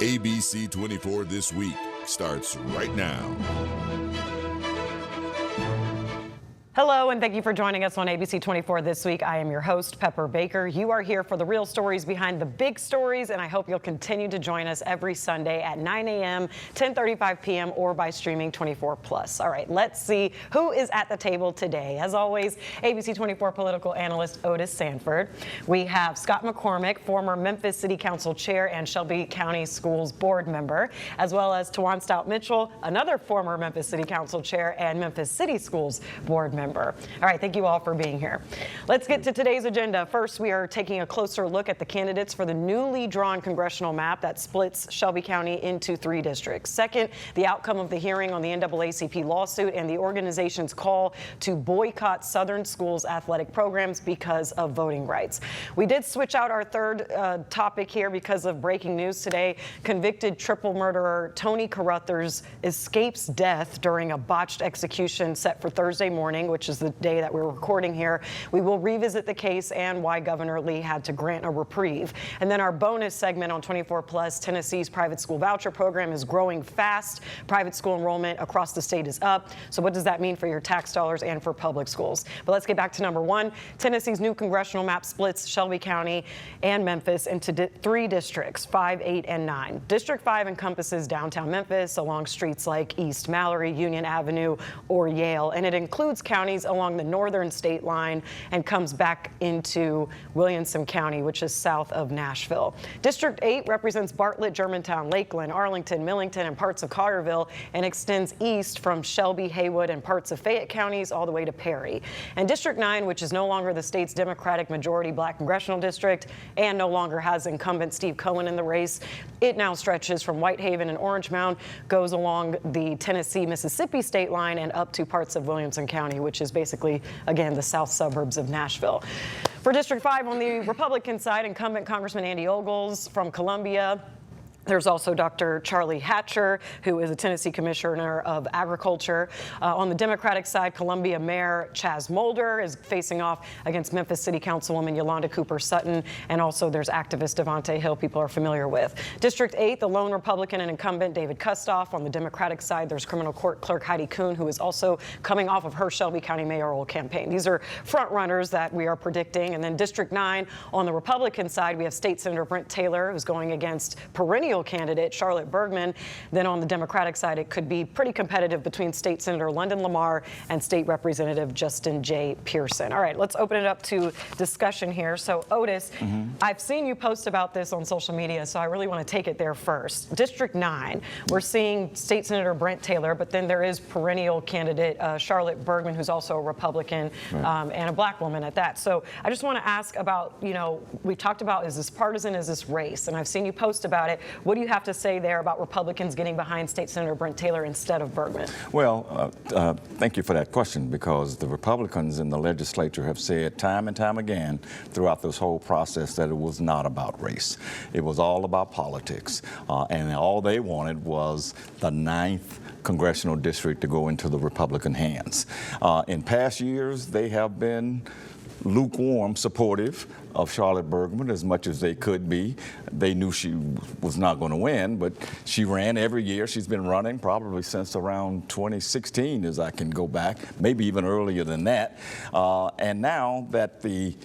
ABC24 This Week starts right now. Hello, and thank you for joining us on ABC24 This Week. I am your host, Pepper Baker. You are here for the real stories behind the big stories, and I hope you'll continue to join us every Sunday at 9 a.m., 10:35 p.m., or by streaming 24+. All right, let's see who is at the table today. As always, ABC24 political analyst Otis Sanford. We have Scott McCormick, former Memphis City Council chair and Shelby County Schools board member, as well as Tawan Stout Mitchell, another former Memphis City Council chair and Memphis City Schools board member. All right, thank you all for being here. Let's get to today's agenda. First, we are taking a closer look at the candidates for the newly drawn congressional map that splits Shelby County into 3 districts. Second, the outcome of the hearing on the NAACP lawsuit and the organization's call to boycott Southern schools' athletic programs because of voting rights. We did switch out our third topic here because of breaking news today. Convicted triple murderer Tony Carruthers escapes death during a botched execution set for Thursday morning, which is the day that we're recording here. We will revisit the case and why Governor Lee had to grant a reprieve. And then our bonus segment on 24+, Tennessee's private school voucher program is growing fast. Private school enrollment across the state is up. So what does that mean for your tax dollars and for public schools? But let's get back to number 1. Tennessee's new congressional map splits Shelby County and Memphis into 3 districts, 5, 8, and 9. District 5 encompasses downtown Memphis along streets like East Mallory, Union Avenue, or Yale, and it includes counties along the northern state line and comes back into Williamson County, which is south of Nashville. District 8 represents Bartlett, Germantown, Lakeland, Arlington, Millington, and parts of Carterville, and extends east from Shelby, Haywood, and parts of Fayette counties all the way to Perry. And District 9, which is no longer the state's Democratic majority black congressional district and no longer has incumbent Steve Cohen in the race, it now stretches from Whitehaven and Orange Mound, goes along the Tennessee-Mississippi state line and up to parts of Williamson County, which is basically, again, the south suburbs of Nashville. For District 5 on the Republican side, incumbent Congressman Andy Ogles from Columbia. There's also Dr. Charlie Hatcher, who is a Tennessee Commissioner of Agriculture. On the Democratic side, Columbia Mayor Chaz Mulder is facing off against Memphis City Councilwoman Yolanda Cooper Sutton, and also there's activist Devontae Hill, people are familiar with. District 8, the lone Republican and incumbent David Kustoff. On the Democratic side, there's criminal court clerk Heidi Kuhn, who is also coming off of her Shelby County mayoral campaign. These are front runners that we are predicting. And then District 9, on the Republican side, we have State Senator Brent Taylor, who's going against perennial candidate Charlotte Bergman. Then on the Democratic side, it could be pretty competitive between State Senator London Lamar and State Representative Justin J. Pearson. All right, let's open it up to discussion here. So Otis, I've seen you post about this on social media, so I really want to take it there first. District 9, we're seeing State Senator Brent Taylor, but then there is perennial candidate Charlotte Bergman, who's also a Republican and a black woman at that. So I just want to ask about, we talked about, is this partisan, is this race? And I've seen you post about it. What do you have to say there about Republicans getting behind State Senator Brent Taylor instead of Bergman? Well, thank you for that question, because the Republicans in the legislature have said time and time again throughout this whole process that it was not about race. It was all about politics, and all they wanted was the 9th congressional district to go into the Republican hands. In past years, they have been lukewarm supportive of Charlotte Bergman as much as they could be. They knew she was not going to win, but she ran every year. She's been running probably since around 2016, as I can go back, maybe even earlier than that. And now that the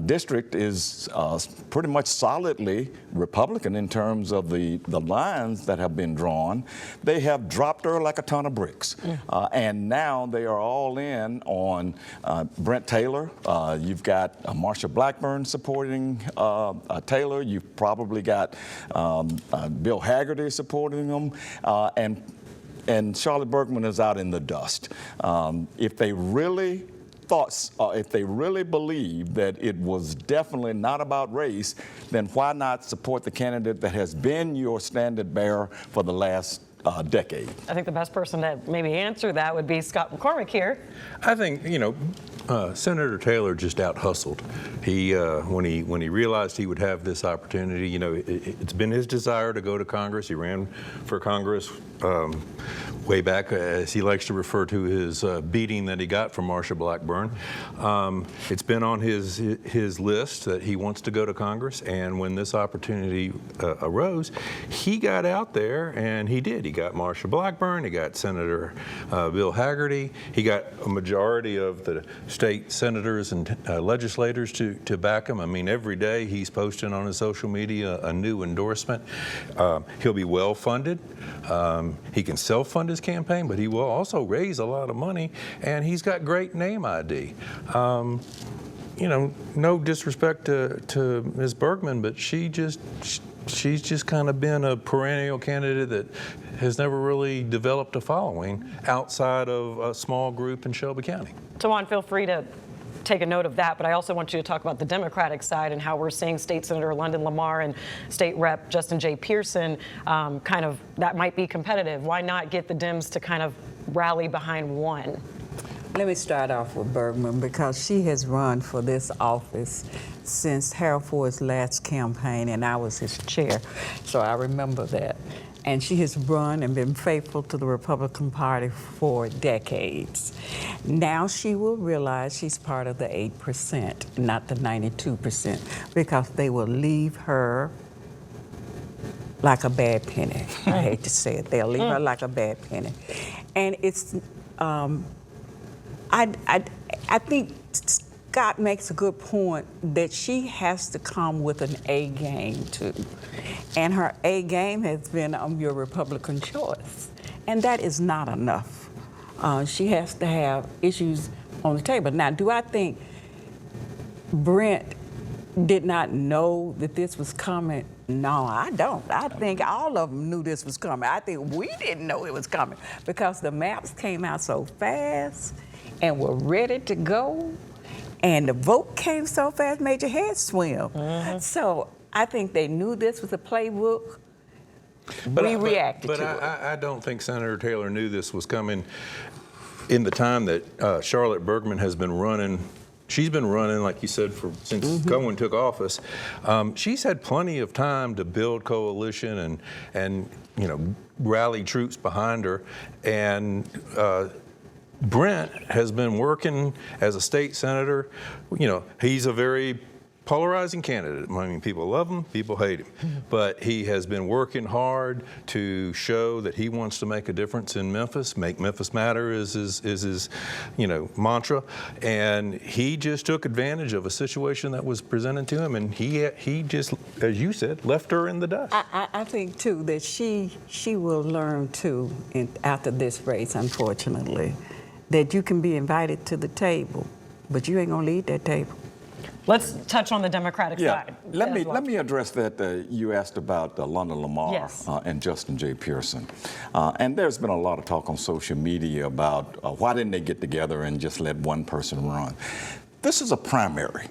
district is pretty much solidly Republican in terms of the lines that have been drawn, they have dropped her like a ton of bricks. And now they are all in on Brent Taylor. You've got Marsha Blackburn supporting Taylor. You've probably got Bill Haggerty supporting him, and Charlotte Bergman is out in the dust. If they really if they really believe that it was definitely not about race, then why not support the candidate that has been your standard bearer for the last decade. I think the best person to maybe answer that would be Scott McCormick here. I think, Senator Taylor just out-hustled. He, when he realized he would have this opportunity, it's been his desire to go to Congress. He ran for Congress way back, as he likes to refer to his beating that he got from Marsha Blackburn. It's been on his list that he wants to go to Congress, and when this opportunity arose, he got out there and he did. He got Marsha Blackburn, he got Senator Bill Hagerty, he got a majority of the state senators and legislators to back him. I mean, every day he's posting on his social media a new endorsement. He'll be well funded. He can self-fund his campaign, but he will also raise a lot of money, and he's got great name ID. No disrespect to Ms. Bergman, but she's just kind of been a perennial candidate that has never really developed a following outside of a small group in Shelby County. Tawan, feel free to take a note of that, but I also want you to talk about the Democratic side and how we're seeing State Senator London Lamar and State Rep Justin J. Pearson that might be competitive. Why not get the Dems to kind of rally behind one? Let me start off with Bergman, because she has run for this office since Harold Ford's last campaign, and I was his chair, so I remember that. And she has run and been faithful to the Republican Party for decades. Now she will realize she's part of the 8%, not the 92%, because they will leave her like a bad penny. I hate to say it. They'll leave her like a bad penny. And it's, I think Scott makes a good point that she has to come with an A game too. And her A game has been your Republican choice. And that is not enough. She has to have issues on the table. Now, do I think Brent did not know that this was coming? No, I don't. I think all of them knew this was coming. I think we didn't know it was coming because the maps came out so fast and were ready to go. And the vote came so fast, made your head swim. Mm-hmm. So I think they knew this was a playbook. We reacted to it. But I don't think Senator Taylor knew this was coming in the time that Charlotte Bergman has been running. She's been running, like you said, since Cohen took office. She's had plenty of time to build coalition and rally troops behind her. And Brent has been working as a state senator. He's a very polarizing candidate. I mean, people love him, people hate him. But he has been working hard to show that he wants to make a difference in Memphis. Make Memphis matter is his mantra. And he just took advantage of a situation that was presented to him, and he just, as you said, left her in the dust. I think too that she will learn too after this race, unfortunately, that you can be invited to the table, but you ain't gonna lead that table. Let's touch on the Democratic side. Let me address that. You asked about London Lamar Yes. and Justin J. Pearson. And there's been a lot of talk on social media about why didn't they get together and just let one person run. This is a primary.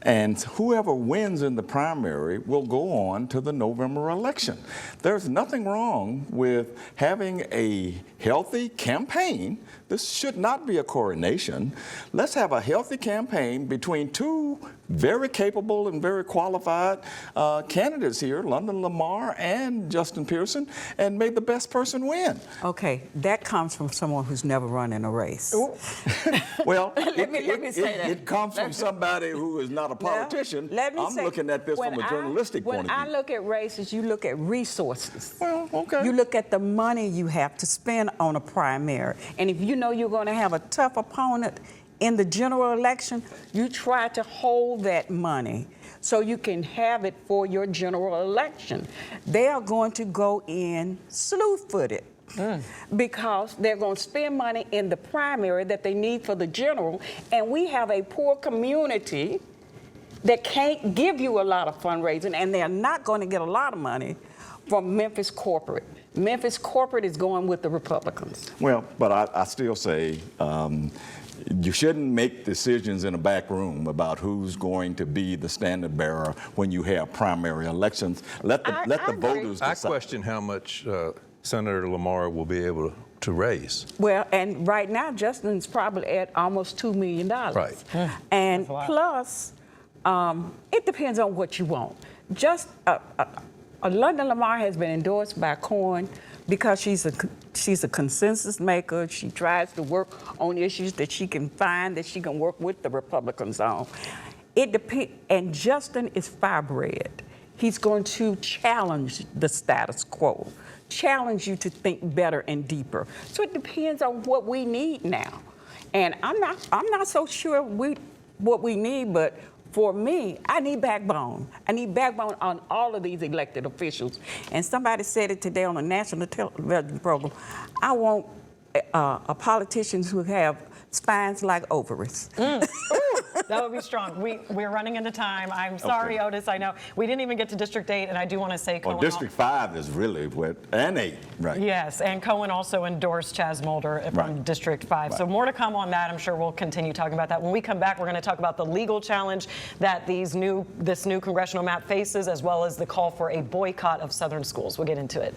And whoever wins in the primary will go on to the November election. There's nothing wrong with having a healthy campaign. This should not be a coronation. Let's have a healthy campaign between two very capable and very qualified candidates here, London Lamar and Justin Pearson, and may the best person win. Okay, that comes from someone who's never run in a race. Well, let me say that. It comes from somebody who is not a politician. I'm looking at this from a journalistic point of view. When I look at races, you look at resources. Well, okay. You look at the money you have to spend on a primary. And if you know you're going to have a tough opponent in the general election, you try to hold that money so you can have it for your general election. They are going to go in slew-footed. Because they're going to spend money in the primary that they need for the general, and we have a poor community that can't give you a lot of fundraising, and they're not going to get a lot of money from Memphis corporate. Memphis corporate is going with the Republicans. Well, but I still say you shouldn't make decisions in a back room about who's going to be the standard bearer when you have primary elections. Let the voters decide. I question how much Senator Lamar will be able to raise. Well, and right now, Justin's probably at almost $2 million. Right. And That's a lot. plus, it depends on what you want. Just London Lamar has been endorsed by Cohen because she's a consensus maker. She tries to work on issues that she can find that she can work with the Republicans on. It depends. And Justin is firebred. He's going to challenge the status quo, challenge you to think better and deeper. So it depends on what we need now. And I'm not so sure what we need, but for me, I need backbone. I need backbone on all of these elected officials. And somebody said it today on a national television program. I want politicians who have spines like ovaries. That would be strong. We're running into time. I'm sorry, Okay. Otis. I know we didn't even get to District 8, and I do want to say Cohen. Well, District 5 is really what, and 8, right? Yes, and Cohen also endorsed Chaz Mulder from Right. District 5. So Right. more to come on that. I'm sure we'll continue talking about that. When we come back, we're going to talk about the legal challenge that this new congressional map faces, as well as the call for a boycott of Southern schools. We'll get into it.